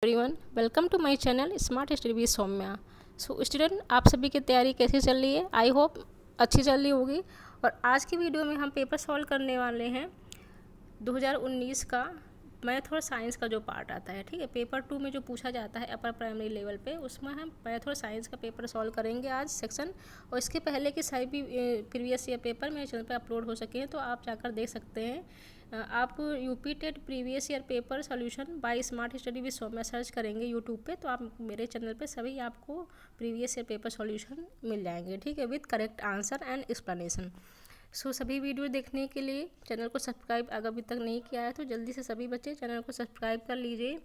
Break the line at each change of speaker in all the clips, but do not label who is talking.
Everyone, welcome to my channel smart study with Saumya. So student, आप सभी की तैयारी कैसी चल रही है? आई होप अच्छी चल रही होगी। और आज की वीडियो में हम पेपर सॉल्व करने वाले हैं 2019 का मैथ और साइंस का जो पार्ट आता है। ठीक है, पेपर 2 में जो पूछा जाता है अपर प्राइमरी लेवल पे, उसमें हम मैथ और साइंस का पेपर सॉल्व करेंगे आज सेक्शन। और इसके पहले के सारे भी प्रीवियस ईयर पेपर मेरे चैनल पे अपलोड हो सके हैं, तो आप जाकर देख सकते हैं। आप UP TET previous year paper solution by smart study with Saumya search करेंगे यूट्यूब पे, तो आप मेरे चैनल पे सभी आपको प्रीवियस ईयर पेपर सॉल्यूशन मिल जाएंगे। ठीक है, with correct answer and explanation. So सभी वीडियो देखने के लिए चैनल को सब्सक्राइब अगर अभी तक नहीं किया है तो जल्दी से सभी बच्चे चैनल को सब्सक्राइब कर लीजिए।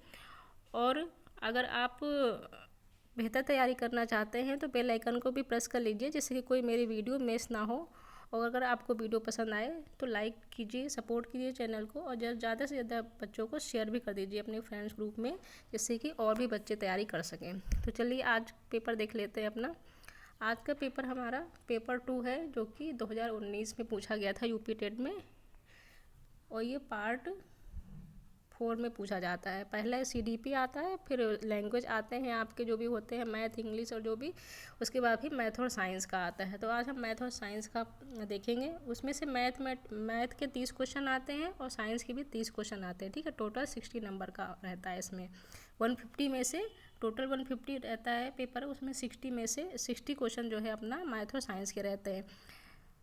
और अगर आप बेहतर तैयारी करना चाहते हैं तो बेल आइकन को भी प्रेस कर लीजिए, जिससे कि कोई मेरी वीडियो मिस ना हो। और अगर आपको वीडियो पसंद आए तो लाइक कीजिए, सपोर्ट कीजिए चैनल को, और ज़्यादा से ज़्यादा बच्चों को शेयर भी कर दीजिए अपने फ्रेंड्स ग्रुप में, जिससे कि और भी बच्चे तैयारी कर सकें। तो चलिए आज पेपर देख लेते हैं अपना। आज का पेपर हमारा पेपर 2 है, जो कि 2019 में पूछा गया था यूपी टेट में। और ये पार्ट 4 में पूछा जाता है। पहले सीडीपी आता है, फिर लैंग्वेज आते हैं आपके जो भी होते हैं, मैथ, इंग्लिश और जो भी, उसके बाद फिर मैथ और साइंस का आता है। तो आज हम मैथ और साइंस का देखेंगे। उसमें से मैथ के 30 क्वेश्चन आते हैं और साइंस के भी 30 क्वेश्चन आते हैं। ठीक है, टोटल 60 नंबर का रहता है इसमें। 150 में से टोटल 150 रहता है पेपर, उसमें 60 में से 60 क्वेश्चन जो है अपना मैथ और साइंस के रहते हैं।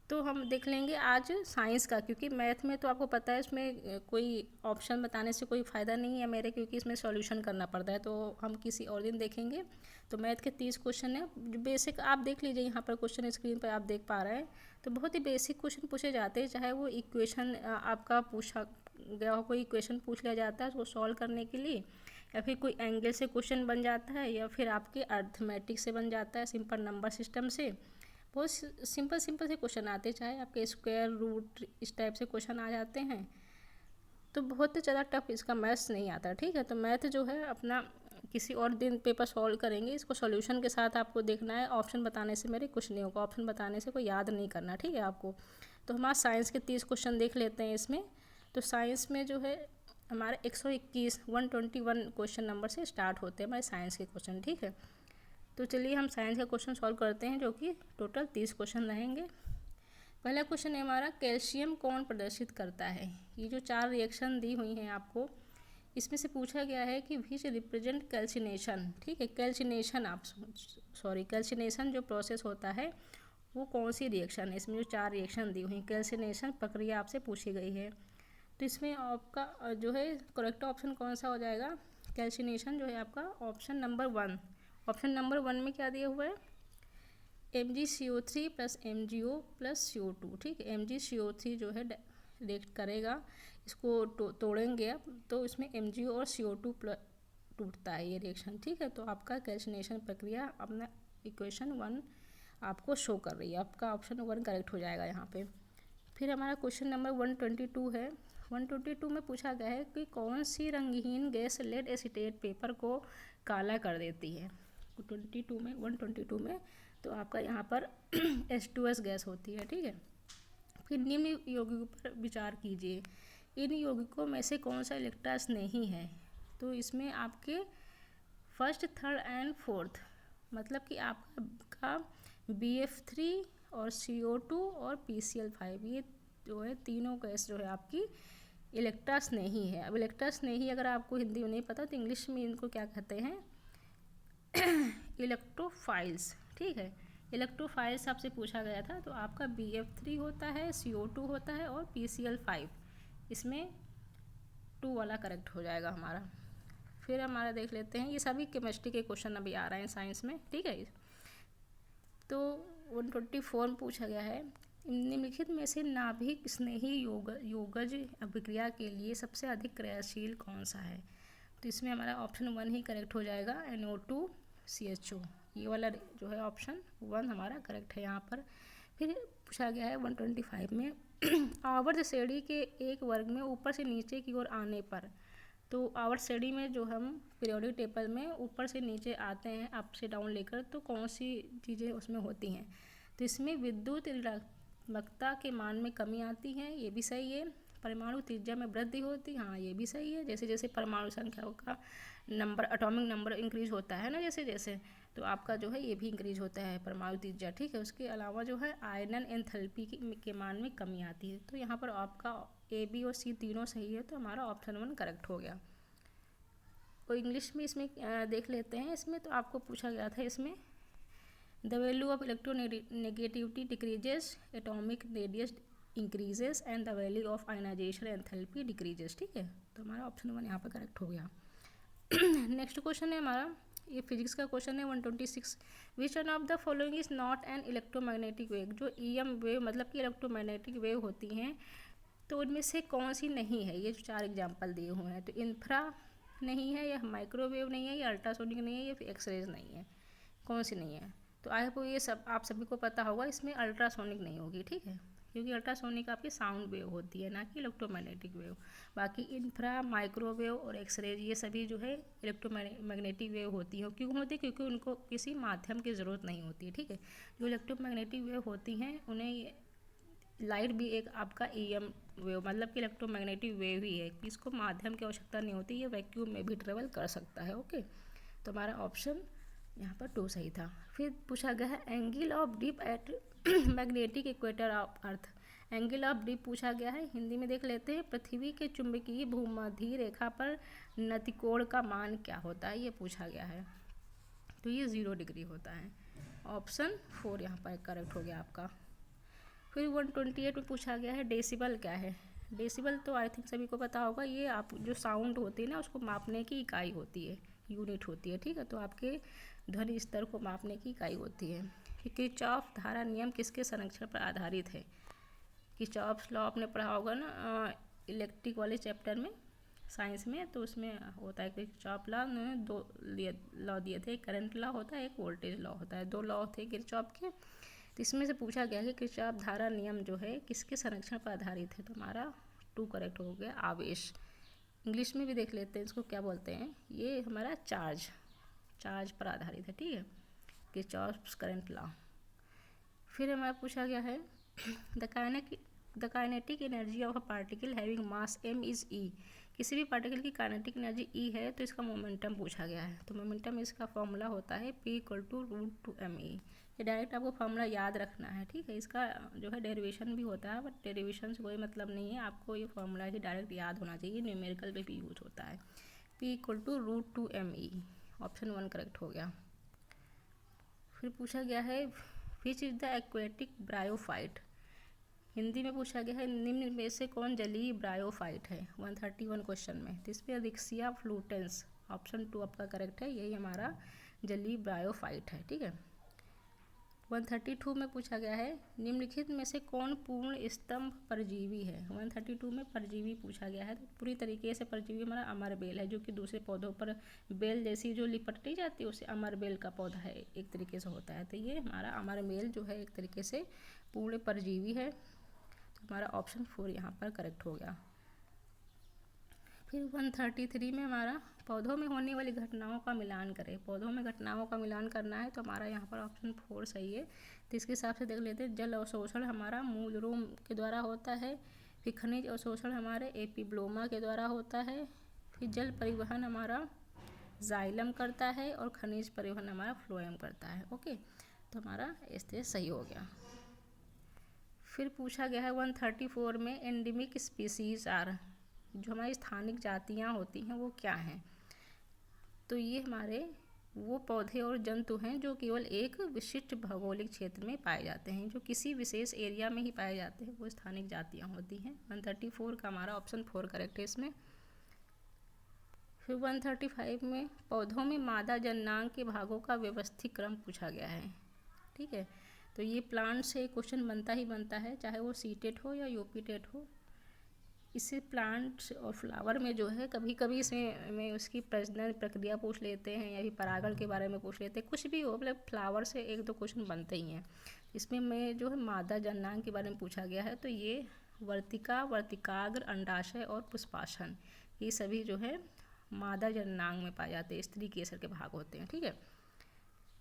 तो हम देख लेंगे आज साइंस का, क्योंकि मैथ में तो आपको पता है इसमें कोई ऑप्शन बताने से कोई फ़ायदा नहीं है मेरे, क्योंकि इसमें सॉल्यूशन करना पड़ता है, तो हम किसी और दिन देखेंगे। तो मैथ के 30 क्वेश्चन है, जो बेसिक आप देख लीजिए यहाँ पर क्वेश्चन स्क्रीन पर आप देख पा रहे हैं। तो बहुत ही बेसिक क्वेश्चन पूछे जाते हैं, चाहे वो इक्वेशन आपका पूछा गया हो, कोई इक्वेशन पूछ लिया जाता है उसको सॉल्व करने के लिए, या फिर कोई एंगल से क्वेश्चन बन जाता है, या फिर आपके अर्थमेटिक से बन जाता है, सिंपल नंबर सिस्टम से। बहुत सिंपल सिंपल से क्वेश्चन आते हैं, चाहे आपके स्क्वायर रूट इस टाइप से क्वेश्चन आ जाते हैं। तो बहुत ही ज़्यादा टफ इसका मैथ्स नहीं आता। ठीक है, तो मैथ जो है अपना किसी और दिन पेपर सॉल्व करेंगे। इसको सॉल्यूशन के साथ आपको देखना है, ऑप्शन बताने से मेरे कुछ नहीं होगा, ऑप्शन बताने से कोई याद नहीं करना। ठीक है आपको। तो हमारा साइंस के 30 क्वेश्चन देख लेते हैं इसमें। तो साइंस में जो है हमारे 121 121 क्वेश्चन नंबर से स्टार्ट होते हैं हमारे साइंस के क्वेश्चन। ठीक है, तो चलिए हम साइंस का क्वेश्चन सॉल्व करते हैं, जो कि टोटल 30 क्वेश्चन रहेंगे। पहला क्वेश्चन है हमारा, कैल्शियम कौन प्रदर्शित करता है? ये जो 4 रिएक्शन दी हुई हैं आपको, इसमें से पूछा गया है कि विच रिप्रेजेंट कैल्सिनेशन। ठीक है, कैल्सिनेशन कैल्सिनेशन जो प्रोसेस होता है वो कौन सी रिएक्शन है? इसमें जो 4 रिएक्शन दी हुई हैं, कैल्सिनेशन प्रक्रिया आपसे पूछी गई है। तो इसमें आपका जो है करेक्ट ऑप्शन कौन सा हो जाएगा? कैल्सिनेशन जो है आपका ऑप्शन नंबर 1। ऑप्शन नंबर 1 में क्या दिया हुआ है? MgCO3 plus MgO plus CO2। ठीक है, MgCO3 जो है रिएक्ट करेगा, इसको तोड़ेंगे आप, तो इसमें MgO और CO2 टूटता है ये रिएक्शन। ठीक है, तो आपका कैल्सिनेशन प्रक्रिया अपना इक्वेशन 1 आपको शो कर रही है, आपका ऑप्शन 1 करेक्ट हो जाएगा यहाँ पे। फिर हमारा क्वेश्चन नंबर 122 है। 122 में पूछा गया है कि कौन सी रंगहीन गैस लेड एसीटेट पेपर को काला कर देती है? 122 में तो आपका यहाँ पर H2S गैस होती है। ठीक है, फिर निम्न यौगिकों पर विचार कीजिए। इन यौगिकों में से कौन सा इलेक्ट्रॉस नहीं है? तो इसमें आपके फर्स्ट, थर्ड एंड फोर्थ, मतलब कि आपका BF3 और CO2 और PCl5, ये जो है तीनों गैस जो है आपकी इलेक्ट्रॉस नहीं है। अब इलेक्ट्रॉस नहीं, अगर आपको हिंदी में नहीं पता तो इंग्लिश में इनको क्या कहते हैं? इलेक्ट्रोफाइल्स। ठीक है, इलेक्ट्रोफाइल्स आपसे पूछा गया था, तो आपका BF3 होता है, CO2 होता है और PCl5, इसमें 2 वाला करेक्ट हो जाएगा हमारा। फिर हमारा देख लेते हैं, ये सभी केमिस्ट्री के क्वेश्चन अभी आ रहे हैं साइंस में। ठीक है, तो 124 में पूछा गया है, निम्नलिखित में से नाभिक स्नेही योगज अभिक्रिया के लिए सबसे अधिक क्रियाशील कौन सा है? तो इसमें हमारा ऑप्शन 1 ही करेक्ट हो जाएगा, NO2CHO। ये वाला जो है ऑप्शन 1 हमारा करेक्ट है यहाँ पर। फिर पूछा गया है 125 में आवर्त श्रेणी के एक वर्ग में ऊपर से नीचे की ओर आने पर, तो आवर्त श्रेणी में जो हम पीरियोडिक टेबल में ऊपर से नीचे आते हैं अप से डाउन लेकर, तो कौन सी चीज़ें उसमें होती हैं? तो इसमें विद्युत ऋणात्मकता के मान में कमी आती है, ये भी सही है। परमाणु त्रिज्या में वृद्धि होती है, हाँ ये भी सही है। जैसे जैसे परमाणु संख्या का नंबर, एटॉमिक नंबर इंक्रीज होता है ना जैसे जैसे, तो आपका जो है ये भी इंक्रीज होता है परमाणु त्रिज्या, ठीक है। उसके अलावा जो है आयनन एंथैल्पी के मान में कमी आती है। तो यहाँ पर आपका ए, बी और सी तीनों सही है, तो हमारा ऑप्शन 1 करेक्ट हो गया। और इंग्लिश में इसमें देख लेते हैं। इसमें तो आपको पूछा गया था, इसमें the value of electronegativity decreases, atomic radius increases and the value of ionization enthalpy decreases, ठीक है। तो हमारा ऑप्शन 1 यहाँ पर करेक्ट हो गया। नेक्स्ट क्वेश्चन है हमारा, ये फिजिक्स का क्वेश्चन है 126। Which one of the following is not an electromagnetic wave. जो EM वेव मतलब कि इलेक्ट्रोमैग्नेटिक वेव होती हैं, तो उनमें से कौन सी नहीं है। ये जो 4 एग्जाम्पल दिए हुए हैं, तो इंफ्रा नहीं है, या माइक्रोवेव नहीं है, या अल्ट्रासोनिक नहीं है, या फिर एक्सरेज नहीं है, कौन सी नहीं है। तो आई होप ये सब आप सभी को पता होगा, इसमें अल्ट्रासोनिक नहीं होगी, ठीक है, क्योंकि अल्ट्रासोनिक आपकी साउंड वेव होती है, ना कि इलेक्ट्रोमैग्नेटिक वेव। बाकी इंफ्रा, माइक्रोवेव और एक्सरेज ये सभी जो है इलेक्ट्रोमैग्नेटिक वेव होती है। क्यों होती है? क्योंकि उनको किसी माध्यम की ज़रूरत नहीं होती है, ठीक है। जो इलेक्ट्रोमैग्नेटिक वेव होती हैं उन्हें, लाइट भी एक आपका EM वेव मतलब कि इलेक्ट्रोमैग्नेटिक वेव ही है, इसको माध्यम की आवश्यकता नहीं होती, ये वैक्यूम में भी ट्रेवल कर सकता है। ओके, तो हमारा ऑप्शन यहाँ पर 2 सही था। फिर पूछा गया है angle of dip at magnetic equator of earth. Angle of dip पूछा गया है, हिंदी में देख लेते हैं। पृथ्वी के चुंबकीय भूमध्य रेखा पर नतिकोण का मान क्या होता है, ये पूछा गया है। तो ये 0 डिग्री होता है। ऑप्शन 4 यहाँ पर करेक्ट हो गया आपका। फिर 128 में पूछा गया है डेसिबल क्या है। डेसिबल तो आई थिंक सभी को पता होगा, ये आप जो साउंड होती है ना उसको मापने की इकाई होती है, यूनिट होती है, ठीक है। तो आपके ध्वनि स्तर को मापने की इकाई होती है। किरचॉफ धारा नियम किसके संरक्षण पर आधारित है। किरचॉफ लॉ आपने पढ़ा होगा ना इलेक्ट्रिक वाले चैप्टर में, साइंस में, तो उसमें होता है किरचॉफ लॉ। उन्होंने 2 लॉ दिए थे, एक करंट लॉ होता है, एक वोल्टेज लॉ होता है, 2 लॉ थे किरचॉफ के। तो इसमें से पूछा गया कि किरचॉफ धारा नियम जो है किसके संरक्षण पर आधारित है। तो हमारा 2 करेक्ट हो गया। आवेश, इंग्लिश में भी देख लेते हैं इसको क्या बोलते हैं। ये हमारा चार्ज पर आधारित है, ठीक है, किरचॉफ्स करंट लॉ। फिर हमारा पूछा गया है the kinetic energy of a particle having mass m is E। किसी भी पार्टिकल की काइनेटिक एनर्जी E है, तो इसका मोमेंटम पूछा गया है। तो मोमेंटम इसका फॉर्मूला होता है P = √2mE। ये डायरेक्ट आपको फॉर्मूला याद रखना है, ठीक है। इसका जो है डेरिवेशन भी होता है, बट डेरिवेशन से कोई मतलब नहीं है, आपको ये फॉर्मूला ही डायरेक्ट याद होना चाहिए, न्यूमेरिकल पे भी यूज होता है। P = √2mE, ऑप्शन 1 करेक्ट हो गया। फिर पूछा गया है which is the aquatic bryophyte. Hindi में पूछा गया है निम्न में से कौन जलीय ब्रायोफाइट है, 131 क्वेश्चन में। तो इसमें अधिक्सिया फ्लूटेंस, ऑप्शन 2 आपका करेक्ट है, यही हमारा जलीय ब्रायोफाइट है, ठीक है। 132 में पूछा गया है निम्नलिखित में से कौन पूर्ण स्तंभ परजीवी है। 132 में परजीवी पूछा गया है। तो पूरी तरीके से परजीवी हमारा अमर बेल है, जो कि दूसरे पौधों पर बेल जैसी जो लिपट नहीं जाती उसे अमर बेल का पौधा है, एक तरीके से होता है। तो ये हमारा अमर बेल जो है एक तरीके से पूर्ण परजीवी है। तो हमारा ऑप्शन 4 यहाँ पर करेक्ट हो गया। फिर 133 में हमारा पौधों में होने वाली घटनाओं का मिलान करें। पौधों में घटनाओं का मिलान करना है, तो हमारा यहाँ पर ऑप्शन 4 सही है। तो इसके हिसाब से देख लेते हैं। जल अवशोषण हमारा मूल रूम के द्वारा होता है। फिर खनिज अवशोषण हमारे एपिब्लोमा के द्वारा होता है। फिर जल परिवहन हमारा जाइलम करता है, और खनिज परिवहन हमारा फ्लोएम करता है। ओके, तो हमारा इससे सही हो गया। फिर पूछा गया है 134 में एंडेमिक स्पीसीज आर, जो हमारी स्थानिक जातियाँ होती हैं वो क्या हैं। तो ये हमारे वो पौधे और जंतु हैं जो केवल एक विशिष्ट भौगोलिक क्षेत्र में पाए जाते हैं, जो किसी विशेष एरिया में ही पाए जाते हैं, वो स्थानिक जातियाँ होती हैं। 134 का हमारा ऑप्शन 4 करेक्ट है इसमें। फिर 135 में पौधों में मादा जननांग के भागों का व्यवस्थित क्रम पूछा गया है, ठीक है। तो ये प्लांट से क्वेश्चन बनता ही बनता है, चाहे वो सीटेट हो या यूपीटेट हो। इससे प्लांट्स और फ्लावर में जो है कभी कभी इसमें उसकी प्रजनन प्रक्रिया पूछ लेते हैं, या फिर परागण के बारे में पूछ लेते हैं, कुछ भी हो, मतलब फ्लावर से 1-2 क्वेश्चन बनते ही हैं। इसमें मैं जो है मादा जननांग के बारे में पूछा गया है। तो ये वर्तिका, वर्तिकाग्र, अंडाशय और पुष्पासन, ये सभी जो है मादा जननांग में पाए जाते हैं, स्त्री केसर के भाग होते हैं, ठीक है।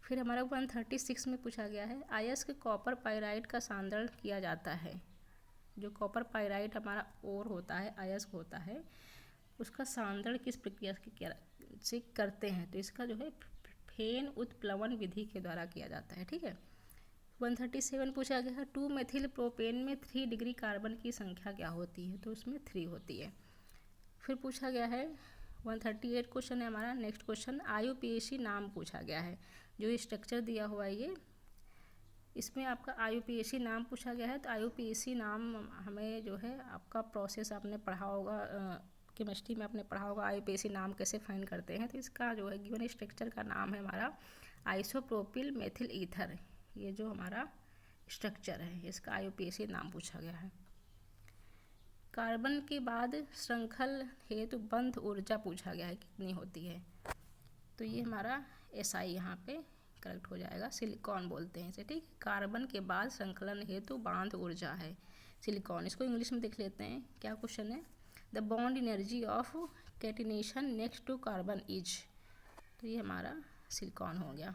फिर हमारा 136 में पूछा गया है अयस्क कॉपर पाइराइट का सांद्रण किया जाता है। जो कॉपर पाइराइट हमारा ओर होता है, अयस्क होता है, उसका सांद्रण किस प्रक्रिया से से करते हैं तो इसका जो है फेन उत्प्लवन विधि के द्वारा किया जाता है। ठीक है। 137 पूछा गया है 2 मेथिल प्रोपेन में 3 डिग्री कार्बन की संख्या क्या होती है, तो उसमें 3 होती है। फिर पूछा गया है 138 क्वेश्चन है हमारा। नेक्स्ट क्वेश्चन IUPAC नाम पूछा गया है। जो स्ट्रक्चर दिया हुआ है ये, इसमें आपका IUPAC नाम पूछा गया है। तो IUPAC नाम हमें जो है आपका प्रोसेस आपने पढ़ा होगा, केमिस्ट्री में आपने पढ़ा होगा IUPAC नाम कैसे फाइंड करते हैं। तो इसका जो है गिवन स्ट्रक्चर का नाम है हमारा आइसोप्रोपिल मेथिल ईथर। ये जो हमारा स्ट्रक्चर है इसका IUPAC नाम पूछा गया है। कार्बन के बाद श्रृंखल हेतु बंध ऊर्जा पूछा गया है कितनी होती है, तो ये हमारा SI यहाँ पे करेक्ट हो जाएगा। सिलिकॉन बोलते हैं इसे। ठीक, कार्बन के बाद श्रृंखलन हेतु बांध ऊर्जा है सिलिकॉन। इसको इंग्लिश में देख लेते हैं क्या क्वेश्चन है। The bond energy of catenation next to carbon is, तो ये हमारा सिलिकॉन हो गया।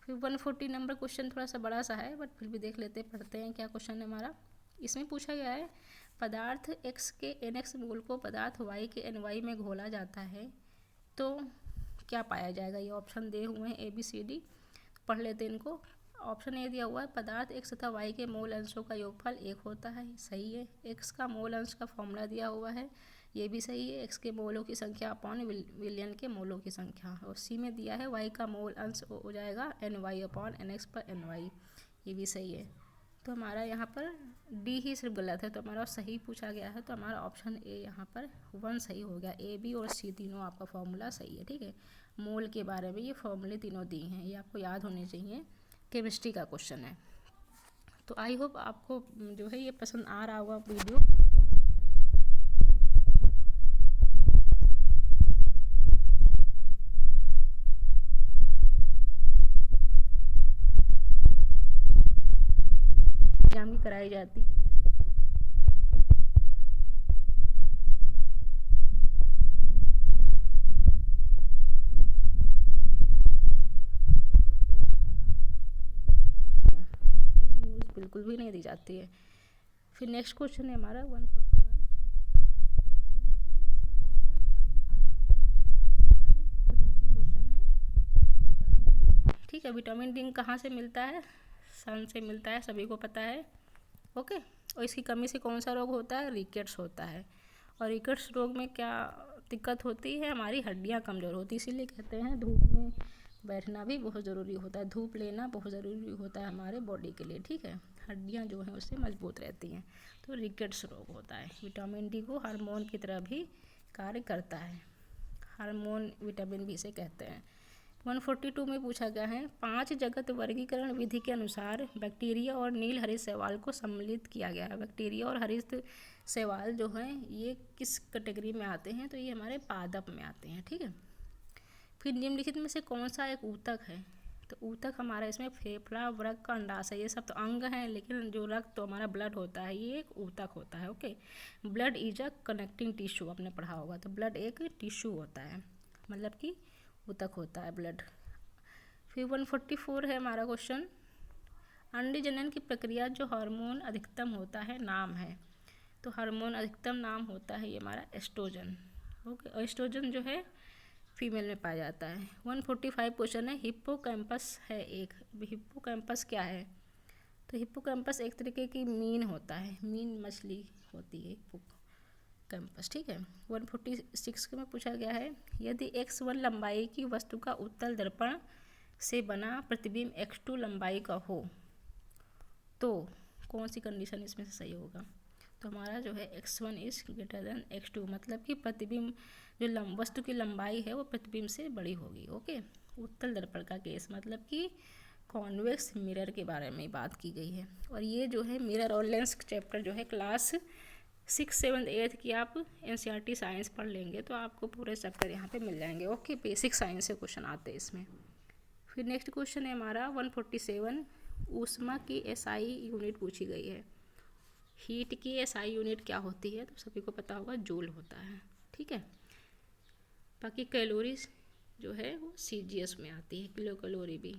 फिर 140 नंबर क्वेश्चन थोड़ा सा बड़ा सा है बट फिर भी देख लेते पढ़ते हैं क्या क्वेश्चन है हमारा। इसमें पूछा गया है पदार्थ X के NX मोल को पदार्थ Y के NY में घोला जाता है तो क्या पाया जाएगा। ये ऑप्शन दे हुए हैं ABCD, पढ़ लेते हैं इनको। ऑप्शन ए दिया हुआ है पदार्थ X तथा Y के मोल अंशों का योगफल 1 होता है, सही है। X का मोल अंश का फॉर्मूला दिया हुआ है, ये भी सही है। X के मोलों की संख्या अपॉन विलयन के मोलों की संख्या। और C में दिया है Y का मोल अंश हो जाएगा NY अपॉन NX पर NY, ये भी सही है। तो हमारा यहाँ पर D ही सिर्फ गलत है, तो हमारा सही पूछा गया है। तो हमारा ऑप्शन ए यहाँ पर 1 सही हो गया। A, B और C तीनों आपका फॉर्मूला सही है। ठीक है। मोल के बारे में ये फॉर्मूले तीनों दिए हैं, ये आपको याद होने चाहिए। केमिस्ट्री का क्वेश्चन है। तो आई होप आपको जो है ये पसंद आ रहा होगा वीडियो। एग्जाम की कराई जाती है। बिल्कुल भी नहीं दी जाती है। फिर नेक्स्ट क्वेश्चन है हमारा 141 ठीक है। विटामिन डी कहाँ से मिलता है, सन से मिलता है, सभी को पता है। ओके। और इसकी कमी से कौन सा रोग होता है, रिकेट्स होता है। और रिकेट्स रोग में क्या दिक्कत होती है, हमारी हड्डियाँ कमज़ोर होती है। इसीलिए कहते हैं धूप में बैठना भी बहुत ज़रूरी होता है, धूप लेना बहुत ज़रूरी होता है हमारे बॉडी के लिए। ठीक है। हड्डियाँ जो हैं उससे मजबूत रहती हैं। तो रिकेट्स रोग होता है। विटामिन डी को हार्मोन की तरह भी कार्य करता है, हार्मोन विटामिन बी से कहते हैं। 142 में पूछा गया है 5 जगत वर्गीकरण विधि के अनुसार बैक्टीरिया और नील हरित शैवाल को सम्मिलित किया गया है। बैक्टीरिया और हरित शैवाल जो हैं ये किस कैटेगरी में आते हैं, तो ये हमारे पादप में आते हैं। ठीक है। फिर निम्नलिखित में से कौन सा एक ऊतक है, तो ऊतक हमारा इसमें फेफड़ा, वृक्क, अंडाशय, ये सब तो अंग हैं, लेकिन जो रक्त तो हमारा ब्लड होता है ये एक ऊतक होता है। Okay. Blood is a connecting tissue, आपने पढ़ा होगा। तो ब्लड एक टिश्यू होता है, मतलब कि ऊतक होता है ब्लड। फिर 144 है हमारा क्वेश्चन। अंडे जनन की प्रक्रिया जो हार्मोन अधिकतम होता है नाम है, तो हार्मोन अधिकतम नाम होता है ये हमारा एस्ट्रोजन। ओके। और एस्ट्रोजन जो है फीमेल में पाया जाता है। 145 क्वेश्चन है हिप्पोकैम्पस है एक। हिप्पोकैम्पस क्या है, तो हिप्पोकैम्पस एक तरीके की मीन होता है, मीन मछली होती है हिप्पोकैम्पस। ठीक है। 146 में पूछा गया है यदि x1 लंबाई की वस्तु का उत्तल दर्पण से बना प्रतिबिंब x2 लंबाई का हो तो कौन सी कंडीशन इसमें से सही होगा, तो हमारा जो है x1 is greater than x2, मतलब कि प्रतिबिंब जो वस्तु की लंबाई है वो प्रतिबिंब से बड़ी होगी। ओके। उत्तल दर्पण का केस मतलब कि कॉन्वेक्स मिरर के बारे में बात की गई है। और ये जो है मिरर और लेंस चैप्टर जो है क्लास 6, 7, 8 की आप NCERT साइंस पढ़ लेंगे तो आपको पूरे चैप्टर यहाँ पे मिल जाएंगे। ओके। बेसिक साइंस से क्वेश्चन आते हैं इसमें। फिर नेक्स्ट क्वेश्चन है हमारा 147 ऊष्मा की SI यूनिट पूछी गई है। हीट की SI यूनिट क्या होती है, तो सभी को पता होगा जूल होता है। ठीक है। बाकी कैलोरीज जो है वो CGS में आती है, किलो कैलोरी भी,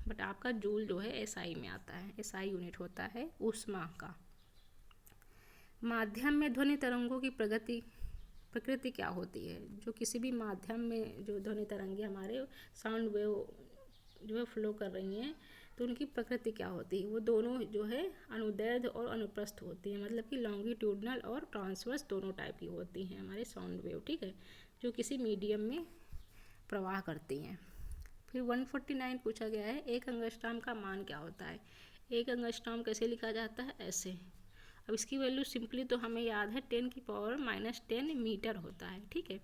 बट आपका जूल जो है SI में आता है। SI यूनिट होता है ऊष्मा का। माध्यम में ध्वनि तरंगों की प्रगति प्रकृति क्या होती है। जो किसी भी माध्यम में जो ध्वनि तरंगे हमारे साउंड वेव जो है फ्लो कर रही हैं, तो उनकी प्रकृति क्या होती है। वो दोनों जो है अनुदैर्ध्य और अनुप्रस्थ होती हैं, मतलब कि लॉन्गिट्यूडनल और ट्रांसवर्स दोनों टाइप की होती हैं हमारे साउंड वेव, ठीक है, जो किसी मीडियम में प्रवाह करती हैं। फिर 149 पूछा गया है, एक अंगस्ट्राम का मान क्या होता है। एक अंगस्ट्राम कैसे लिखा जाता है, ऐसे। अब इसकी वैल्यू सिंपली तो हमें याद है 10⁻⁻10 मीटर होता है, ठीक है।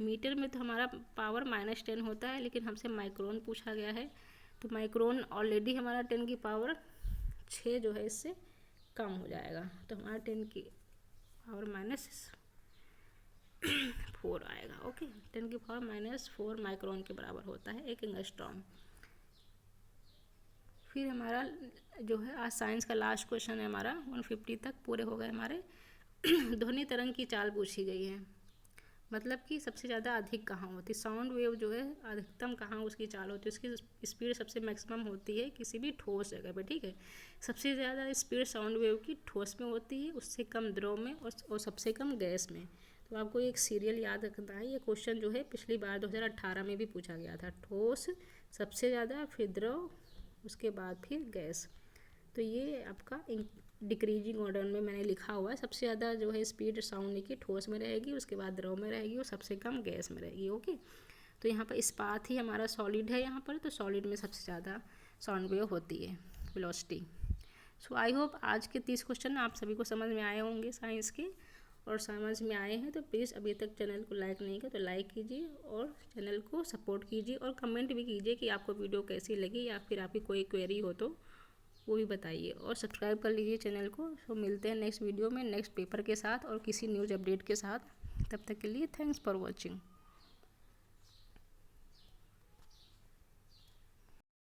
मीटर में तो हमारा पावर -10 होता है, लेकिन हमसे माइक्रोन पूछा गया है, तो माइक्रोन ऑलरेडी हमारा 10⁻6 जो है इससे कम हो जाएगा, तो हमारा 10⁻⁻4 आएगा। ओके, 10⁻⁻4 माइक्रोन के बराबर होता है एक एंगस्ट्रॉम। फिर हमारा जो है आज साइंस का लास्ट क्वेश्चन है हमारा, 150 तक पूरे हो गए हमारे। ध्वनि तरंग की चाल पूछी गई है, मतलब कि सबसे ज़्यादा अधिक कहाँ होती है, साउंड वेव जो है अधिकतम कहाँ उसकी चाल होती है, उसकी स्पीड सबसे मैक्सिमम होती है किसी भी ठोस जगह पे, ठीक है। सबसे ज़्यादा स्पीड साउंड वेव की ठोस में होती है, उससे कम द्रव में और सबसे कम गैस में। तो आपको एक सीरियल याद रखना है, ये क्वेश्चन जो है पिछली बार 2018 में भी पूछा गया था। ठोस सबसे ज़्यादा, फिर द्रव, उसके बाद फिर गैस। तो ये आपका डिक्रीजिंग ऑर्डर में मैंने लिखा हुआ है, सबसे ज़्यादा जो है स्पीड साउंड की ठोस में रहेगी, उसके बाद द्रव में रहेगी और सबसे कम गैस में रहेगी। ओके, तो यहाँ पर इस्पात ही हमारा सॉलिड है यहाँ पर, तो सॉलिड में सबसे ज़्यादा साउंड वेव होती है वेलोसिटी। सो आई होप आज के 30 क्वेश्चन आप सभी को समझ में आए होंगे साइंस के, और समझ में आए हैं तो प्लीज़ अभी तक चैनल को लाइक नहीं किया तो लाइक कीजिए और चैनल को सपोर्ट कीजिए, और कमेंट भी कीजिए कि आपको वीडियो कैसी लगी, या फिर आपकी कोई क्वेरी हो तो वो भी बताइए, और सब्सक्राइब कर लीजिए चैनल को। तो मिलते हैं नेक्स्ट वीडियो में नेक्स्ट पेपर के साथ और किसी न्यूज़ अपडेट के साथ। तब तक के लिए थैंक्स फॉर वॉचिंग।